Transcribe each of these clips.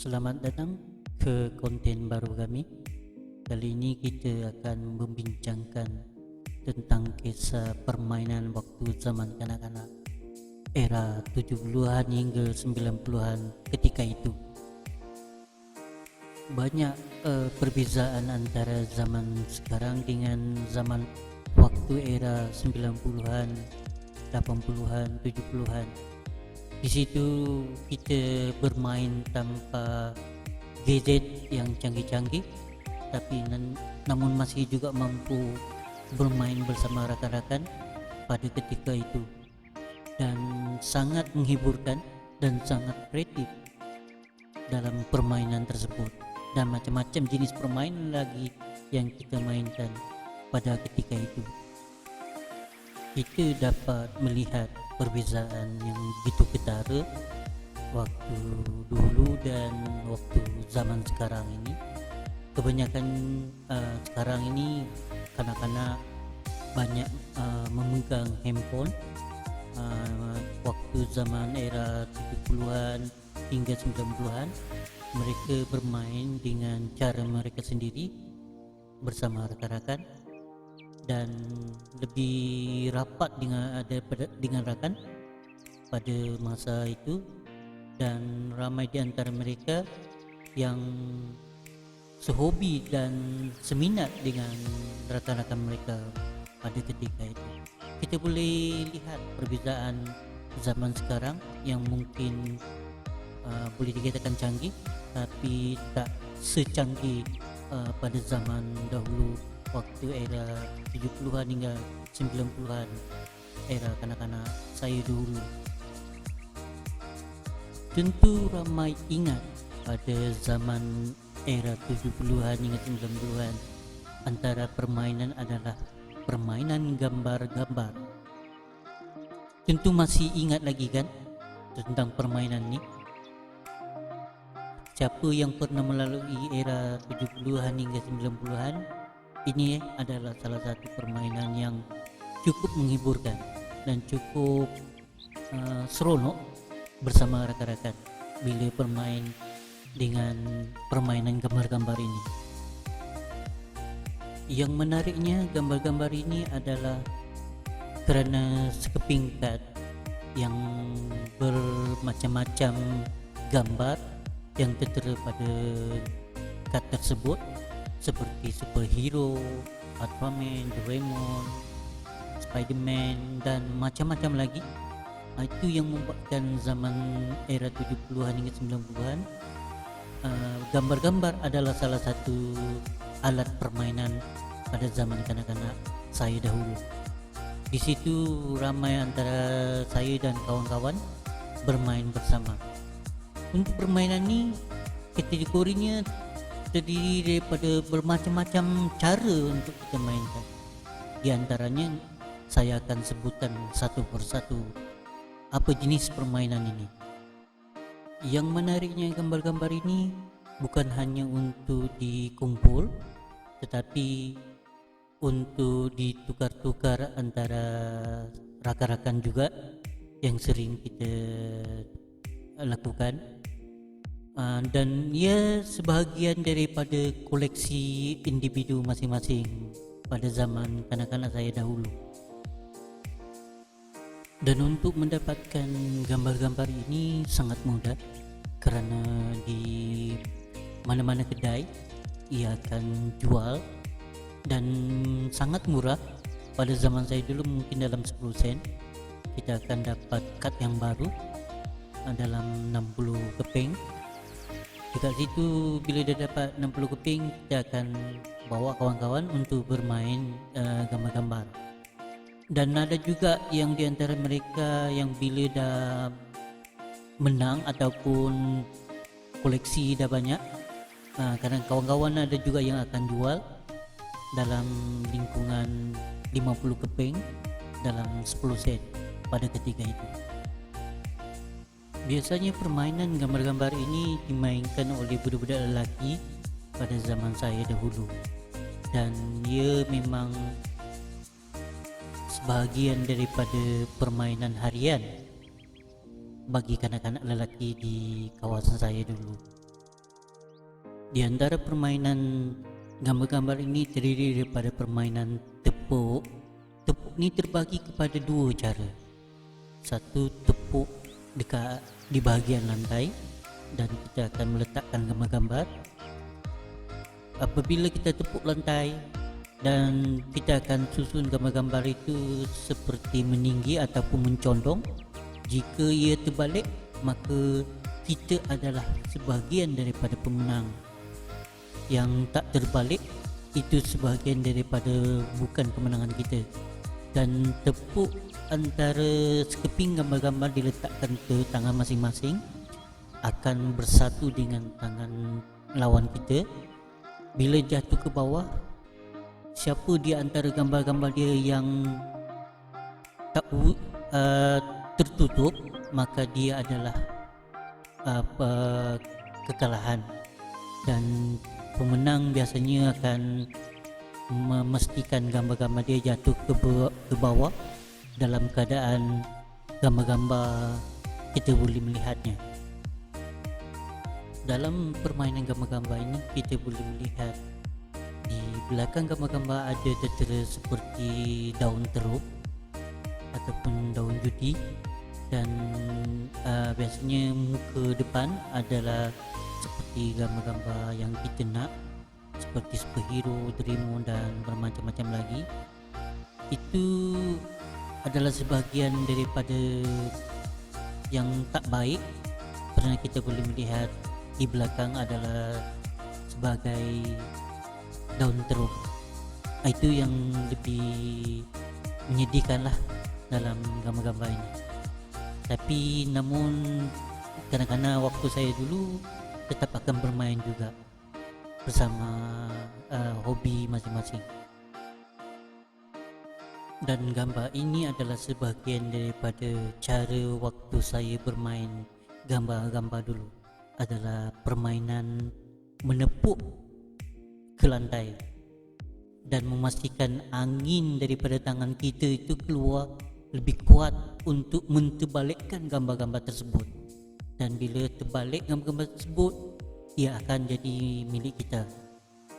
Selamat datang ke konten baru kami. Kali ini kita akan membincangkan tentang kisah permainan waktu zaman kanak-kanak era 70-an hingga 90-an ketika itu. Banyak perbezaan antara zaman sekarang dengan zaman waktu era 90-an, 80-an, 70-an. Di situ kita bermain tanpa gadget yang canggih-canggih, tapi namun masih juga mampu bermain bersama rakan-rakan pada ketika itu, dan sangat menghiburkan dan sangat kreatif dalam permainan tersebut, dan macam-macam jenis permainan lagi yang kita mainkan pada ketika itu. Kita dapat melihat perbezaan yang begitu ketara waktu dulu dan waktu zaman sekarang ini. Kebanyakan sekarang ini kanak-kanak banyak memegang handphone. Waktu zaman era 70-an hingga 90-an mereka bermain dengan cara mereka sendiri bersama rakan-rakan dan lebih rapat dengan rakan pada masa itu, dan ramai di antara mereka yang sehobi dan seminat dengan rakan-rakan mereka pada ketika itu. Kita boleh lihat perbezaan zaman sekarang yang mungkin boleh dikatakan canggih, tapi tak secanggih pada zaman dahulu waktu era 70-an hingga 90-an, era kanak-kanak saya dulu. Tentu ramai ingat pada zaman era 70-an hingga 90-an, antara permainan adalah permainan gambar-gambar. Tentu masih ingat lagi kan tentang permainan ini? Siapa yang pernah melalui era 70-an hingga 90-an, ini adalah salah satu permainan yang cukup menghiburkan dan cukup seronok bersama rakan-rakan bila bermain dengan permainan gambar-gambar ini. Yang menariknya gambar-gambar ini adalah kerana sekeping kad yang bermacam-macam gambar yang tertera pada kad tersebut, seperti superhero, Ultraman, Doraemon, Spiderman dan macam-macam lagi. Itu yang membuatkan zaman era 70-an hingga 90-an gambar-gambar adalah salah satu alat permainan pada zaman kanak-kanak saya dahulu. Di situ ramai antara saya dan kawan-kawan bermain bersama. Untuk permainan ini kategorinya terdiri daripada bermacam-macam cara untuk kita mainkan. Di antaranya saya akan sebutkan satu persatu apa jenis permainan ini. Yang menariknya gambar-gambar ini bukan hanya untuk dikumpul, tetapi untuk ditukar-tukar antara rakan-rakan juga, yang sering kita lakukan. Dan ia sebahagian daripada koleksi individu masing-masing pada zaman kanak-kanak saya dahulu. Dan untuk mendapatkan gambar-gambar ini sangat mudah, kerana di mana-mana kedai ia akan jual dan sangat murah. Pada zaman saya dulu mungkin dalam 10 sen kita akan dapat kad yang baru dalam 60 keping. Dekat situ bila dah dapat 60 keping, kita akan bawa kawan-kawan untuk bermain gambar-gambar. Dan ada juga yang di antara mereka yang bila dah menang ataupun koleksi dah banyak, kadang kawan-kawan ada juga yang akan jual dalam lingkungan 50 keping dalam 10 sen pada ketika itu. Biasanya permainan gambar-gambar ini dimainkan oleh budak-budak lelaki pada zaman saya dahulu, dan ia memang sebahagian daripada permainan harian bagi kanak-kanak lelaki di kawasan saya dulu. Di antara permainan gambar-gambar ini terdiri daripada permainan tepuk. Tepuk ni terbagi kepada dua cara. Satu, tepuk di bahagian lantai dan kita akan meletakkan gambar-gambar. Apabila kita tepuk lantai dan kita akan susun gambar-gambar itu seperti meninggi ataupun mencondong. Jika ia terbalik, maka kita adalah sebahagian daripada pemenang. Yang tak terbalik, itu sebahagian daripada bukan kemenangan kita. Dan tepuk antara sekeping gambar-gambar diletakkan ke tangan masing-masing akan bersatu dengan tangan lawan kita. Bila jatuh ke bawah, siapa di antara gambar-gambar dia yang tak tertutup, maka dia adalah kekalahan. Dan pemenang biasanya akan memastikan gambar-gambar dia jatuh ke bawah dalam keadaan gambar-gambar kita boleh melihatnya. Dalam permainan gambar-gambar ini kita boleh melihat di belakang gambar-gambar ada tertera seperti daun teruk ataupun daun judi, dan biasanya muka depan adalah seperti gambar-gambar yang kita nak, seperti superhero, Doraemon dan bermacam-macam lagi. Itu adalah sebahagian daripada yang tak baik, kerana kita boleh melihat di belakang adalah sebagai daun teruk. Itu yang lebih menyedihkan lah dalam gambar-gambar ini. Tapi namun kadang-kadang waktu saya dulu tetap akan bermain juga bersama hobi masing-masing. Dan gambar ini adalah sebahagian daripada cara waktu saya bermain gambar-gambar dulu, adalah permainan menepuk ke lantai dan memastikan angin daripada tangan kita itu keluar lebih kuat untuk menterbalikkan gambar-gambar tersebut. Dan bila terbalik gambar-gambar tersebut, ia akan jadi milik kita.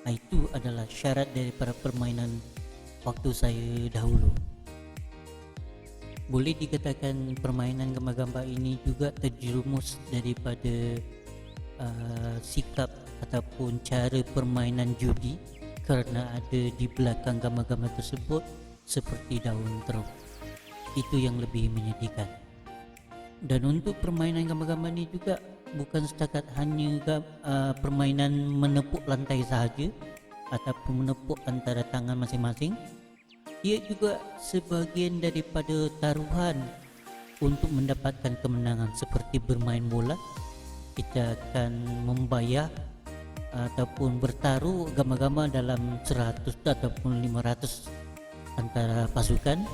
Itu adalah syarat daripada permainan waktu saya dahulu. Boleh dikatakan permainan gambar-gambar ini juga terjerumus daripada sikap ataupun cara permainan judi, kerana ada di belakang gambar-gambar tersebut seperti daun teruk. Itu yang lebih menyedihkan. Dan untuk permainan gambar-gambar ini juga bukan setakat hanya permainan menepuk lantai sahaja ataupun menepuk antara tangan masing-masing. Ia juga sebahagian daripada taruhan untuk mendapatkan kemenangan. Seperti bermain bola, kita akan membayar ataupun bertaruh gambar-gambar dalam 100 ataupun 500 antara pasukan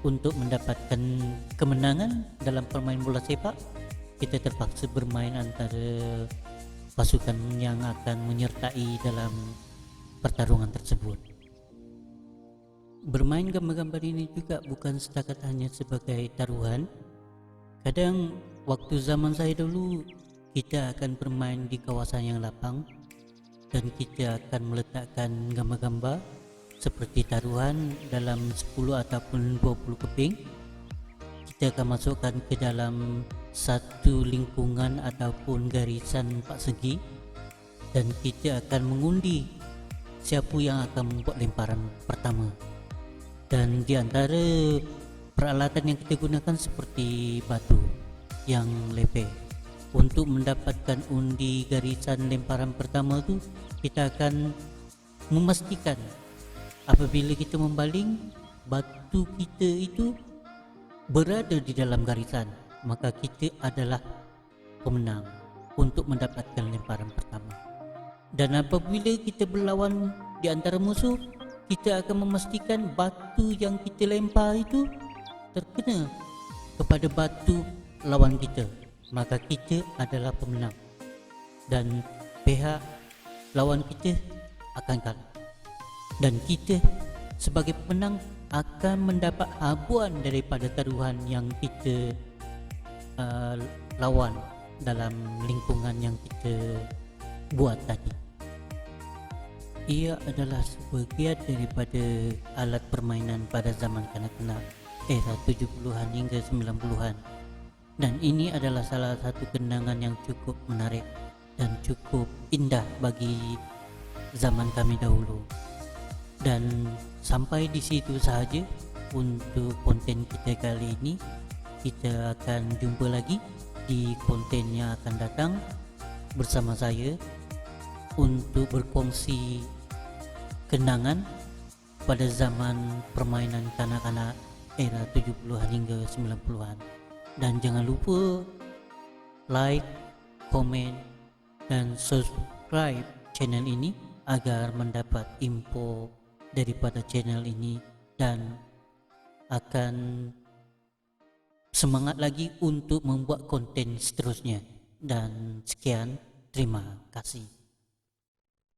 untuk mendapatkan kemenangan. Dalam permain bola sepak, kita terpaksa bermain antara pasukan yang akan menyertai dalam pertarungan tersebut. Bermain gambar-gambar ini juga bukan setakat hanya sebagai taruhan. Kadang waktu zaman saya dulu, kita akan bermain di kawasan yang lapang dan kita akan meletakkan gambar-gambar seperti taruhan dalam 10 ataupun 20 keping. Kita akan masukkan ke dalam satu lingkungan ataupun garisan 4 segi, dan kita akan mengundi siapa yang akan membuat lemparan pertama. Dan di antara peralatan yang kita gunakan seperti batu yang lepeh. Untuk mendapatkan undi garisan lemparan pertama tu, kita akan memastikan apabila kita membaling, batu kita itu berada di dalam garisan, maka kita adalah pemenang untuk mendapatkan lemparan pertama. Dan apabila kita berlawan di antara musuh, kita akan memastikan batu yang kita lempar itu terkena kepada batu lawan kita, maka kita adalah pemenang dan pihak lawan kita akan kalah. Dan kita sebagai pemenang akan mendapat habuan daripada taruhan yang kita lawan dalam lingkungan yang kita buat tadi. ia adalah sebagian daripada alat permainan pada zaman kanak-kanak era 70-an hingga 90-an. Dan ini adalah salah satu kenangan yang cukup menarik dan cukup indah bagi zaman kami dahulu. Dan sampai di situ sahaja untuk konten kita kali ini. Kita akan jumpa lagi di konten yang akan datang bersama saya untuk berkongsi kenangan pada zaman permainan kanak-kanak era 70-an hingga 90-an. Dan jangan lupa like, komen, dan subscribe channel ini agar mendapat info daripada channel ini dan akan semangat lagi untuk membuat konten seterusnya. Dan sekian, terima kasih.